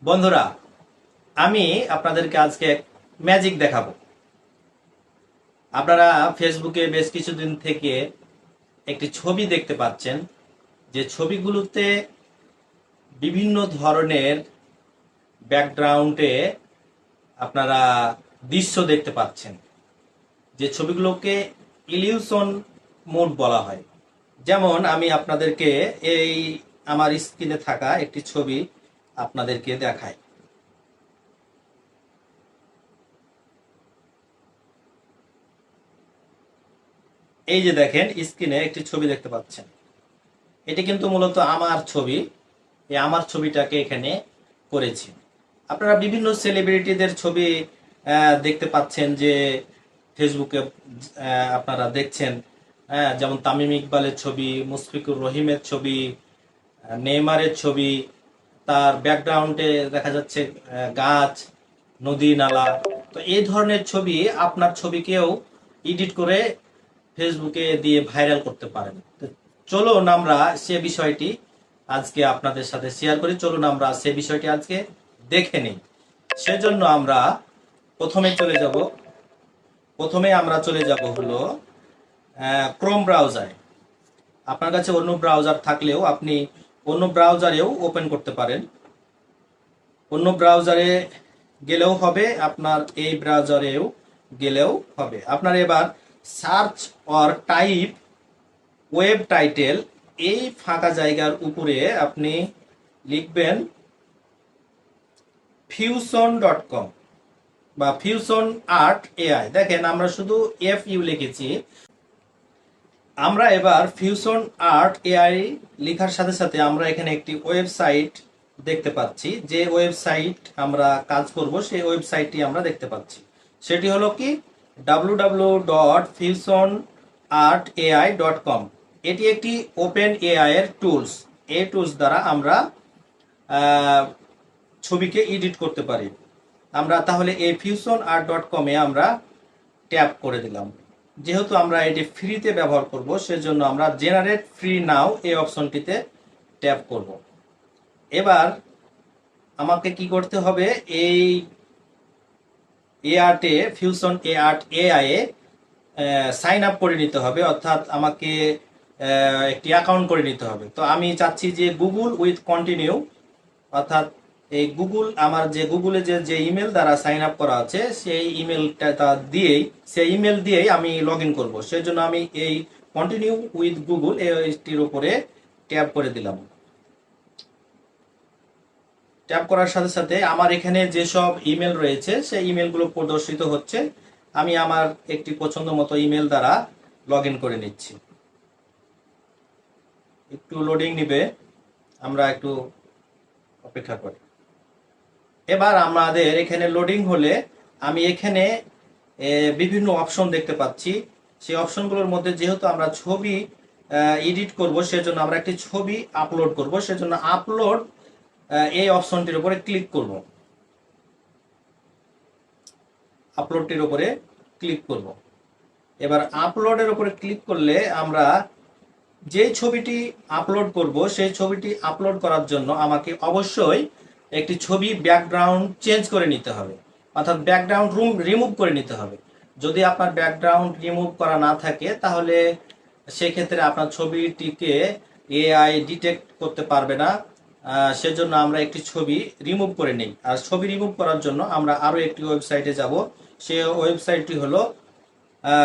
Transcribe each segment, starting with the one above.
বন্ধুরা, আমি আপনাদেরকে আজকে ম্যাজিক দেখাবো। আপনারা ফেসবুকে বেশ কিছুদিন থেকে একটি ছবি দেখতে পাচ্ছেন, যে ছবিগুলোতে বিভিন্ন ধরনের ব্যাকগ্রাউন্ডে আপনারা দৃশ্য দেখতে পাচ্ছেন, যে ছবিগুলোকে ইলিউশন মোড বলা হয়। যেমন আমি আপনাদেরকে এই আমার স্ক্রিনে থাকা একটি ছবি আপনাদেরকে দেখাই। এই যে দেখেন, স্ক্রিনে একটি ছবি দেখতে পাচ্ছেন। এটি কিন্তু মূলত আমার ছবি। এই আমার ছবিটাকে এখানে করেছি। আপনারা বিভিন্ন সেলিব্রিটিদের ছবি দেখতে পাচ্ছেন, যে ফেসবুকে আপনারা দেখছেন। যেমন তামিম ইকবালের ছবি, মুশফিকুর রহিমের ছবি, নেইমারের ছবি। তার ব্যাকগ্রাউন্ডে দেখা যাচ্ছে গাছ, নদী, নালা। তো এই ধরনের ছবি, আপনার ছবিকেও এডিট করে ফেসবুকে দিয়ে ভাইরাল করতে পারেন। তো চলুন আমরা সে বিষয়টি আজকে আপনাদের সাথে শেয়ার করি। চলুন আমরা সে বিষয়টি আজকে দেখে নিই। সেজন্য আমরা প্রথমে আমরা চলে যাব হলো ক্রোম ব্রাউজারে। আপনার কাছে অন্য ব্রাউজার থাকলেও আপনি অন্য ব্রাউজারেও ওপেন করতে পারেন। অন্য ব্রাউজারে গেলেও হবে, আপনার এই ব্রাউজারেও গেলেও হবে। আপনার এবার search or type web title, এই ফাঁকা জায়গার উপরে আপনি লিখবেন fusion.com বা ফিউশন আর্ট এআই। দেখেন, আমরা শুধু FU লিখেছি। আমরা এবার ফিউশন আর্ট এআই লেখার সাথে সাথে আমরা এখানে একটি ওয়েবসাইট দেখতে পাচ্ছি। যে ওয়েবসাইট আমরা কাজ করব, সেই ওয়েবসাইটটি আমরা দেখতে পাচ্ছি। সেটি হলো কি www.fusionartai.com। এটি একটি ওপেন এআই এর টুলস। এই টুলস দ্বারা আমরা ছবিকে এডিট করতে পারি। আমরা তাহলে এই fusionart.com এ আমরা ট্যাপ করে দিলাম। যেহেতু আমরা এটি ফ্রিতে ব্যবহার করব, সেজন্য আমরা জেনারেট ফ্রি নাও এই অপশনটিতে ট্যাপ করব। এবার আমাকে কি করতে হবে, এই এআর্টে ফিউশন আর্ট এআই এ সাইন আপ করে নিতে হবে, অর্থাৎ আমাকে একটি অ্যাকাউন্ট করে নিতে হবে। তো আমি চাচ্ছি যে গুগল উইথ কন্টিনিউ, অর্থাৎ এই গুগল, আমার যে গুগলে যে ইমেল দ্বারা সাইন আপ করা আছে, সেই ইমেল দিয়েই আমি লগ ইন করবো। সেই জন্য আমি এই কন্টিনিউ উইথ গুগল এইটির উপরে ট্যাপ করে দিলাম। ট্যাপ করার সাথে সাথে আমার এখানে যেসব ইমেল রয়েছে, সেই ইমেলগুলো প্রদর্শিত হচ্ছে। আমি আমার একটি পছন্দ মতো ইমেল দ্বারা লগ ইন করে নিচ্ছি। একটু লোডিং নিবে, আমরা একটু অপেক্ষা করি। এবার আমাদের এখানে লোডিং হলে আমি এখানে বিভিন্ন অপশন দেখতে পাচ্ছি। সেই অপশনগুলোর মধ্যে যেহেতু আমরা ছবি এডিট করব, সেজন্য আমরা একটি ছবি আপলোড করব। সেজন্য আপলোড এই অপশনটির উপরে ক্লিক করব। আপলোডটির উপরে ক্লিক করব। এবার আপলোডের উপরে ক্লিক করলে আমরা যে ছবিটি আপলোড করব, সেই ছবিটি আপলোড করার জন্য আমাকে অবশ্যই একটি ছবি ব্যাকগ্রাউন্ড চেঞ্জ করে নিতে হবে, অর্থাৎ ব্যাকগ্রাউন্ড রিমুভ করে নিতে হবে। যদি আপনার ব্যাকগ্রাউন্ড রিমুভ করা না থাকে, তাহলে সেক্ষেত্রে আপনার ছবিটিকে এআই ডিটেক্ট করতে পারবে না। সেজন্য আমরা একটি ছবি রিমুভ করে নিই। আর ছবি রিমুভ করার জন্য আমরা আরও একটি ওয়েবসাইটে যাব। সেই ওয়েবসাইটটি হলো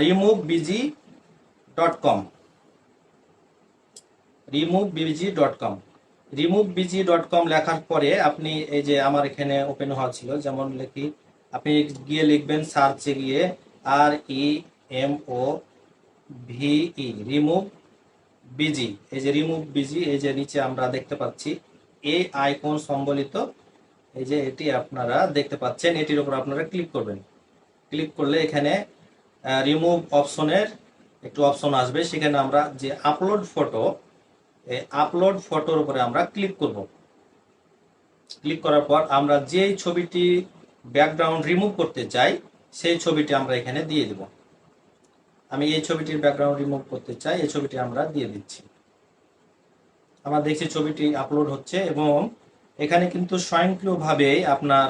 removebg.com। removebg.com লেখার পরে আপনি এই যে আমার এখানে ওপেন হওয়া ছিল, যেমন লিখি, আপনি গিয়ে লিখবেন সার্চে গিয়ে REMOVE রিমুভ বিজি। এই যে রিমুভ বিজি, এই যে নিচে আমরা দেখতে পাচ্ছি এই আইকন সম্বলিত, এই যে এটি আপনারা দেখতে পাচ্ছেন। এটির উপর আপনারা ক্লিক করবেন। ক্লিক করলে এখানে রিমুভ অপশনের একটু অপশন আসবে। সেখানে আমরা যে আপলোড ফটো, এই আপলোড ফটোর উপরে আমরা ক্লিক করব। ক্লিক করার পর আমরা যে ছবিটি ব্যাকগ্রাউন্ড রিমুভ করতে চাই, সেই ছবিটি আমরা এখানে দিয়ে দেব। আমি এই ছবিটির ব্যাকগ্রাউন্ড রিমুভ করতে চাই, এই ছবিটি আমরা দিয়ে দিচ্ছি। আমরা দেখছি ছবিটি আপলোড হচ্ছে এবং এখানে কিন্তু স্বয়ংক্রিয়ভাবে আপনার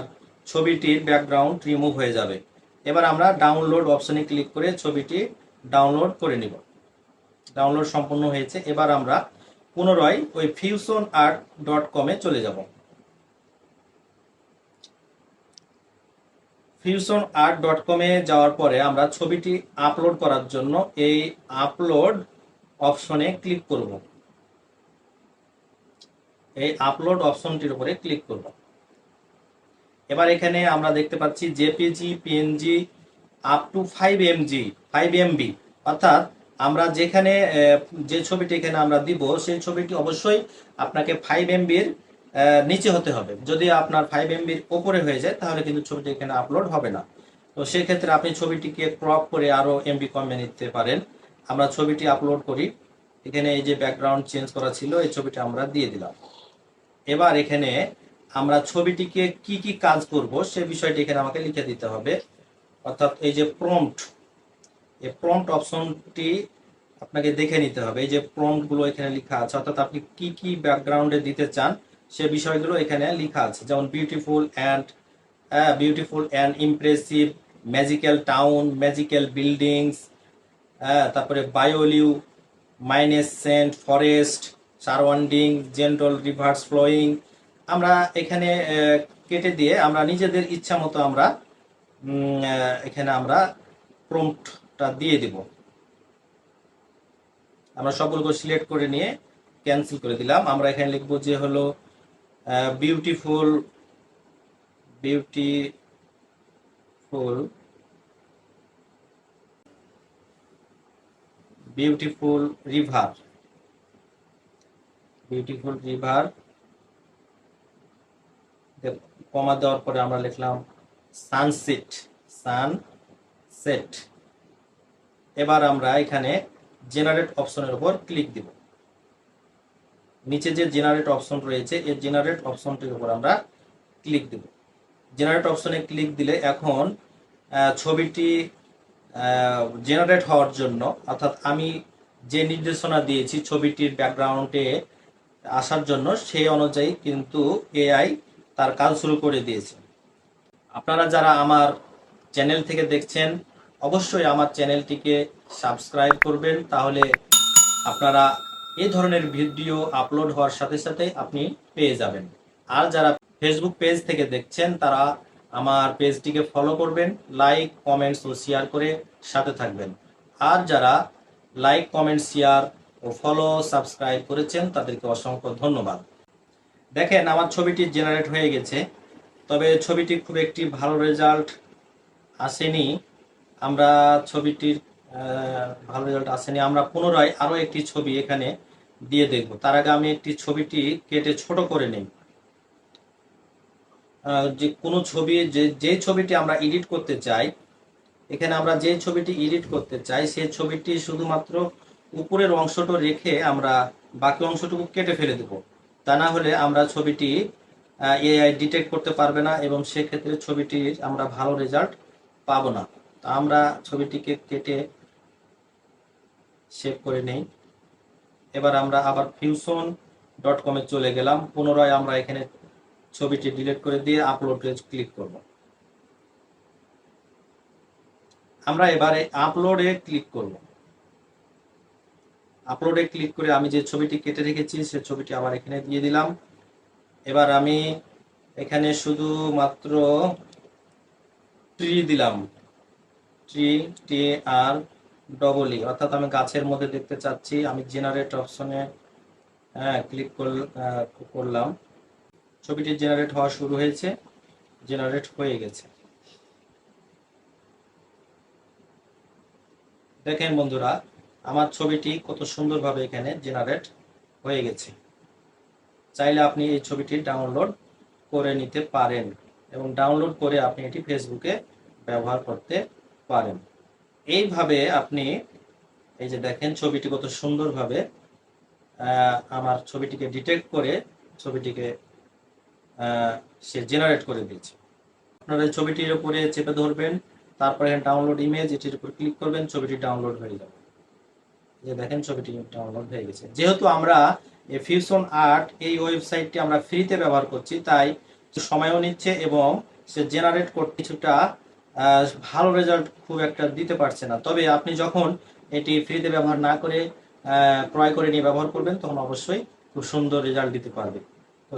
ছবিটির ব্যাকগ্রাউন্ড রিমুভ হয়ে যাবে। এবার আমরা ডাউনলোড অপশনে ক্লিক করে ছবিটি ডাউনলোড করে নিব। ডাউনলোড সম্পূর্ণ হয়েছে। এবার আমরা পুনরায় ওই fusionart.com চলে যাব। fusionart.com যাওয়ার পরে আমরা ছবিটি আপলোড করার জন্য এই আপলোড অপশনে ক্লিক করব। এই আপলোড অপশনটির উপরে ক্লিক করব। এবার এখানে আমরা দেখতে পাচ্ছি JPG, PNG up to 5 MB, অর্থাৎ আমরা যেখানে যে ছবিটি এখানে আমরা দিব সেই ছবিটি অবশ্যই আপনাকে 5 MB নিচে হতে হবে। যদি আপনার 5 MB উপরে হয়ে যায় তাহলে কিন্তু ছবিটি এখানে আপলোড হবে না। তো সেক্ষেত্রে আপনি ছবিটিকে ক্রপ করে আরো এমবি কমে নিতে পারেন। আমরা ছবিটি আপলোড করি। এখানে এই যে ব্যাকগ্রাউন্ড চেঞ্জ করা ছিল এই ছবিটা আমরা দিয়ে দিলাম। এবার এখানে আমরা ছবিটিকে কি কি কাজ করব সে বিষয়টি এখানে আমাকে লিখে দিতে হবে। অর্থাৎ এই যে প্রম্পট, এই প্রম্পট অপশনটি আপনাকে দেখে নিতে হবে। এই যে প্রম্পট গুলো এখানে লেখা আছে, অর্থাৎ আপনি কি কি ব্যাকগ্রাউন্ডে দিতে চান সে বিষয়গুলো এখানে লেখা আছে। যেমন beautiful and impressive, magical town, magical buildings, তারপরে bioluminescent forest, surrounding, gentle rivers flowing. আমরা এখানে কেটে দিয়ে আমরা নিজেদের ইচ্ছা মতো আমরা এখানে আমরা প্রম্পটটা দিয়ে দিব। আমরা সবগুলো সিলেক্ট করে নিয়ে ক্যান্সেল করে দিলাম। আমরা এখানে লিখবো যে হলো বিউটিফুল রিভার, কমা দেওয়ার পরে আমরা লিখলাম সানসেট। এবার আমরা এখানে জেনারেট অপশনের উপর ক্লিক দিব। নিচে যে জেনারেট অপশন রয়েছে এই জেনারেট অপশনটির উপর আমরা ক্লিক দিব। জেনারেট অপশনে ক্লিক দিলে এখন ছবিটি জেনারেট হওয়ার জন্য, অর্থাৎ আমি যে নির্দেশনা দিয়েছি ছবিটির ব্যাকগ্রাউন্ডে আসার জন্য সেই অনুযায়ী কিন্তু এআই তার কাজ শুরু করে দিয়েছে। আপনারা যারা আমার চ্যানেল থেকে দেখছেন অবশ্যই আমার চ্যানেলটিকে সাবস্ক্রাইব করবেন, তাহলে আপনারা এই ধরনের ভিডিও আপলোড হওয়ার সাথে সাথে আপনি পেয়ে যাবেন। আর যারা ফেসবুক পেজ থেকে দেখছেন তারা আমার পেজটিকে ফলো করবেন, লাইক কমেন্টস ও শেয়ার করে সাথে থাকবেন। আর যারা লাইক কমেন্ট শেয়ার ও ফলো সাবস্ক্রাইব করেছেন তাদেরকে অসংখ্য ধন্যবাদ। দেখেন আমার ছবিটি জেনারেট হয়ে গেছে, তবে ছবিটি খুব একটি ভালো রেজাল্ট আসেনি। আমরা ছবিটির ভালো রেজাল্ট আসেনি। আমরা পুনরায় আরো একটি ছবি এখানে দিয়ে দেখব। তার আগে আমি একটি ছবিটি কেটে ছোট করে নেই। যে কোনো ছবি যে ছবিটি আমরা এডিট করতে চাই, এখানে আমরা যে ছবিটি এডিট করতে চাই সেই ছবিটি শুধুমাত্র উপরের অংশটা রেখে আমরা বাকি অংশটুকু কেটে ফেলে দেব। তা না হলে আমরা ছবিটি এআই ডিটেক্ট করতে পারবে না এবং সেক্ষেত্রে ছবিটির আমরা ভালো রেজাল্ট পাবো না। তা আমরা ছবিটিকে কেটে সেভ করে নেই। এবার আমরা আবার fusion.com চলে গেলাম। পুনরায় আমরা এখানে ছবিটি ডিলিট করে দিয়ে আপলোডে ক্লিক করব। আমরা এবারে আপলোডে ক্লিক করব। আপলোডে ক্লিক করে আমি যে ছবিটি কেটে রেখেছি সে ছবিটি আবার এখানে দিয়ে দিলাম। এবার আমি এখানে শুধুমাত্র ট্রি দিলাম, TREE, অর্থাৎ আমি গাছের মধ্যে দেখতে চাচ্ছি। আমি জেনারেট অপশনে ক্লিক করলাম। ছবিটি জেনারেট হওয়া শুরু হয়েছে, জেনারেট হয়ে গেছে। দেখেন বন্ধুরা আমার ছবিটি কত সুন্দরভাবে এখানে জেনারেট হয়ে গেছে। চাইলে আপনি এই ছবিটি ডাউনলোড করে নিতে পারেন এবং ডাউনলোড করে আপনি এটি ফেসবুকে ব্যবহার করতে পারেন। এইভাবে আপনি এই যে দেখেন ছবিটি কত সুন্দরভাবে আমার ছবিটিকে ডিটেক্ট করে ছবিটিকে সে জেনারেট করে দিয়েছে। আপনারা ছবিটির উপরে চেপে ধরবেন, তারপরে ডাউনলোড ইমেজ এটির উপর ক্লিক করবেন, ছবিটি ডাউনলোড হয়ে যাবে। যে দেখেন ছবিটি ডাউনলোড হয়ে গেছে। যেহেতু আমরা এই ফিউশন আর্ট এই ওয়েবসাইটটি আমরা ফ্রিতে ব্যবহার করছি, তাই সময়ও নিচ্ছে এবং সে জেনারেট করতে কিছুটা ভালো রেজাল্ট খুব একটা দিতে পারছে না। তবে আপনি যখন এটি ফ্রিতে ব্যবহার না করে ক্রয় করে নিয়ে ব্যবহার করবেন, তখন অবশ্যই খুব সুন্দর রেজাল্ট দিতে পারবে। তো